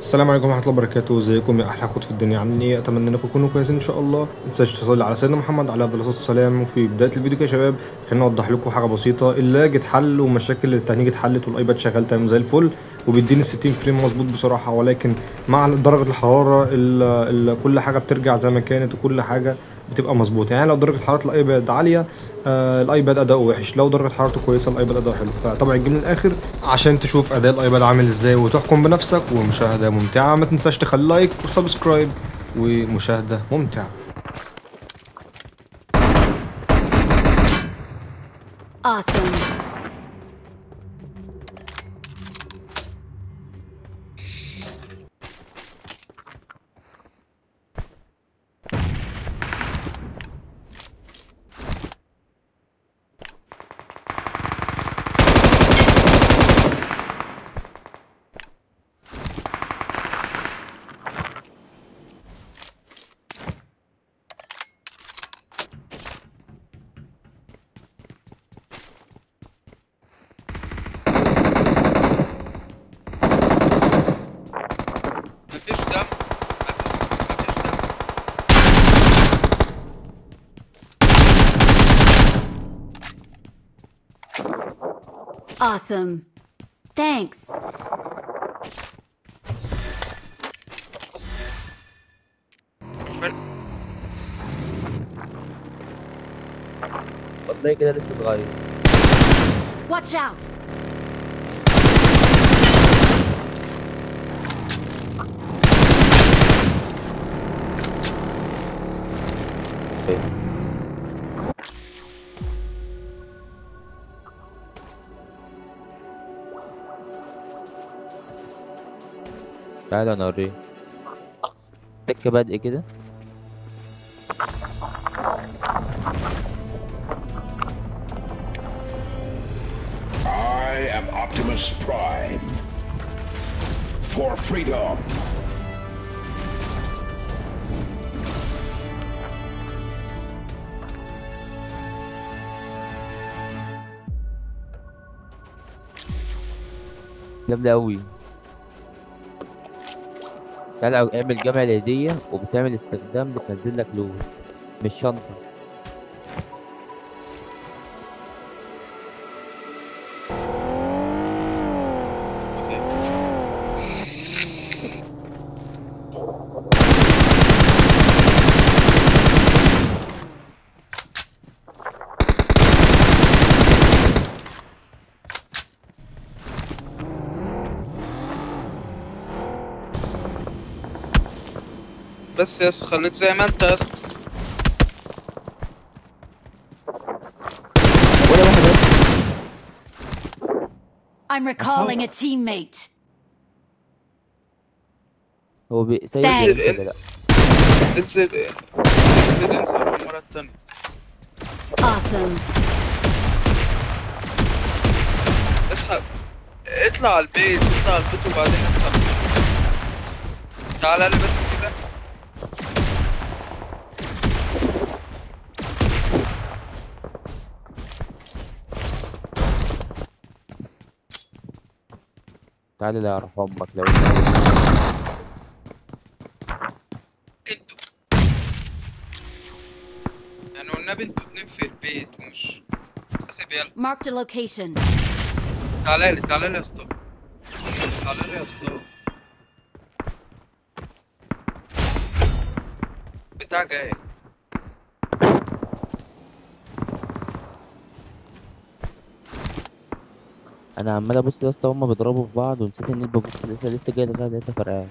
السلام عليكم ورحمة الله وبركاته، ازيكم يا أحلى أخوات في الدنيا؟ عاملين إيه؟ أتمنى إنكم تكونوا كويسين إن شاء الله. متنساش تصلي على سيدنا محمد عليه أفضل الصلاة والسلام. وفي بداية الفيديو كده يا شباب خليني أوضح لكم حاجة بسيطة. اللاج اتحل ومشاكل التهنيج اتحلت والأيباد شغال تمام زي الفل وبيديني 60 فريم مظبوط بصراحة، ولكن مع درجة الحرارة كل حاجة بترجع زي ما كانت وكل حاجة بتبقى مظبوطة. يعني لو درجة حرارة الأيباد عالية الايباد اداؤه وحش، لو درجه حرارته كويسه الايباد اداؤه حلو. فطبعا تجيب من الاخر عشان تشوف اداء الايباد عامل ازاي وتحكم بنفسك. ومشاهده ممتعه، ما تنساش تخلي لايك وسبسكرايب، ومشاهده ممتعه. Awesome. مفيش دم مفيش دم. Awesome. Thanks. والله كده لسه صغير. Watch out. تعالى انا اوريك تك بدء كده. I am Optimus Prime. For freedom. جامدة أوي. تعالى اعمل جمع الهدية وبتعمل استخدام بتنزل لك لون مش شنطة. بس يا اسطى خليك زي ما انت يا اسطى. ولا واحد بس. I'm recalling a teammate. هو سايب Thanks. ولا لأ؟ انزل انزل المرة التانية. Awesome. اسحب، اطلع على البيت وبعدين اسحب. تعالى لي بس كده. تعالى لا أعرف أمك لو انتوا يعني والنبي انتوا اتنين في البيت ومش حاسب. يلا Marked a location. تعالى لي يا اسطى. تعالى لي يا اسطى. بتاع جاي. أنا عمال أبص يا اسطى هما بيضربوا في بعض ونسيت إني ببص لسه جاي لقيتها فرقعت.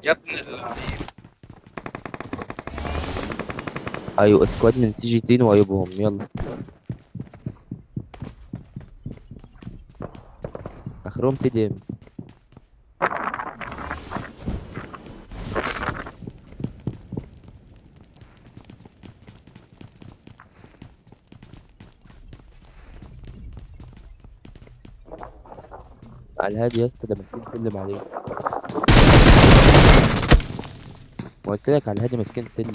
يا ابن اللعيب. أيوة سكواد من CG 2 وعيوبهم. يلا اخرهم تدم. على الهادي يا اسطى، ده ماسكين سلم عليه. ما قلت لك على الهادي ماسكين سلم.